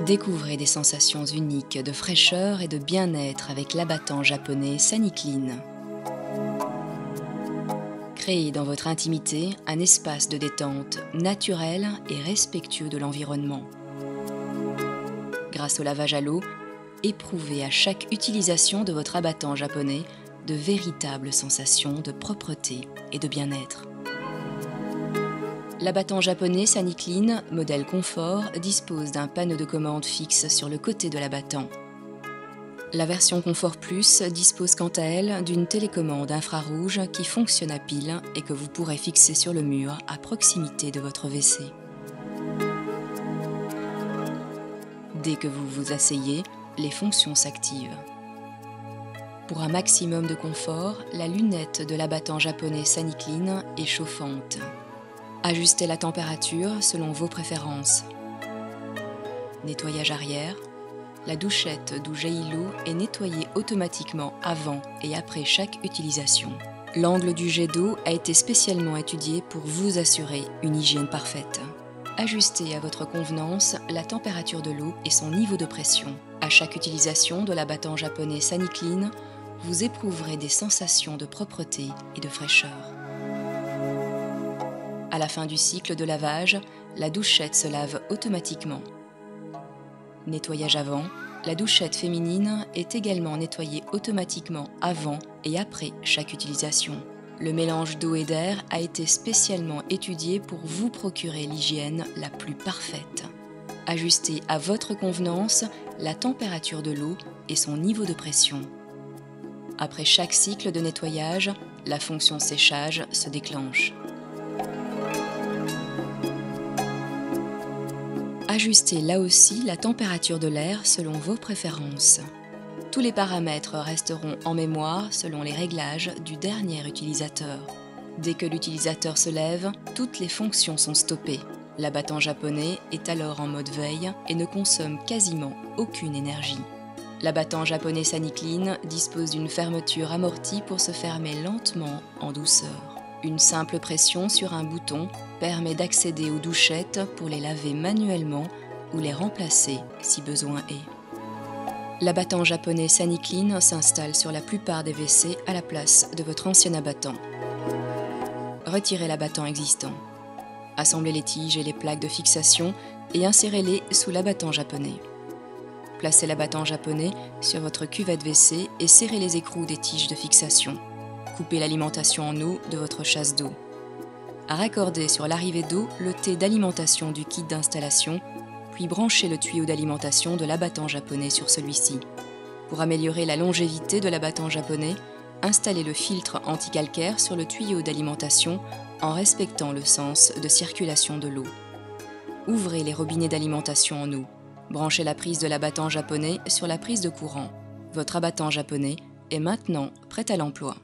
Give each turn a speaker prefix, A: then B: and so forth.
A: Découvrez des sensations uniques de fraîcheur et de bien-être avec l'abattant japonais Saniclean. Créez dans votre intimité un espace de détente naturel et respectueux de l'environnement. Grâce au lavage à l'eau, éprouvez à chaque utilisation de votre abattant japonais de véritables sensations de propreté et de bien-être. L'abattant japonais Saniclean, modèle confort, dispose d'un panneau de commande fixe sur le côté de l'abattant. La version Confort Plus dispose quant à elle d'une télécommande infrarouge qui fonctionne à pile et que vous pourrez fixer sur le mur à proximité de votre WC. Dès que vous vous asseyez, les fonctions s'activent. Pour un maximum de confort, la lunette de l'abattant japonais Saniclean est chauffante. Ajustez la température selon vos préférences. Nettoyage arrière. La douchette d'où jaillit l'eau est nettoyée automatiquement avant et après chaque utilisation. L'angle du jet d'eau a été spécialement étudié pour vous assurer une hygiène parfaite. Ajustez à votre convenance la température de l'eau et son niveau de pression. À chaque utilisation de l'abattant japonais Saniclean, vous éprouverez des sensations de propreté et de fraîcheur. À la fin du cycle de lavage, la douchette se lave automatiquement. Nettoyage avant, la douchette féminine est également nettoyée automatiquement avant et après chaque utilisation. Le mélange d'eau et d'air a été spécialement étudié pour vous procurer l'hygiène la plus parfaite. Ajustez à votre convenance la température de l'eau et son niveau de pression. Après chaque cycle de nettoyage, la fonction séchage se déclenche. Ajustez là aussi la température de l'air selon vos préférences. Tous les paramètres resteront en mémoire selon les réglages du dernier utilisateur. Dès que l'utilisateur se lève, toutes les fonctions sont stoppées. L'abattant japonais est alors en mode veille et ne consomme quasiment aucune énergie. L'abattant japonais Saniclean dispose d'une fermeture amortie pour se fermer lentement en douceur. Une simple pression sur un bouton permet d'accéder aux douchettes pour les laver manuellement ou les remplacer si besoin est. L'abattant japonais Saniclean s'installe sur la plupart des WC à la place de votre ancien abattant. Retirez l'abattant existant. Assemblez les tiges et les plaques de fixation et insérez-les sous l'abattant japonais. Placez l'abattant japonais sur votre cuvette WC et serrez les écrous des tiges de fixation. Coupez l'alimentation en eau de votre chasse d'eau. Raccordez sur l'arrivée d'eau le T d'alimentation du kit d'installation, puis branchez le tuyau d'alimentation de l'abattant japonais sur celui-ci. Pour améliorer la longévité de l'abattant japonais, installez le filtre anti-calcaire sur le tuyau d'alimentation en respectant le sens de circulation de l'eau. Ouvrez les robinets d'alimentation en eau. Branchez la prise de l'abattant japonais sur la prise de courant. Votre abattant japonais est maintenant prêt à l'emploi.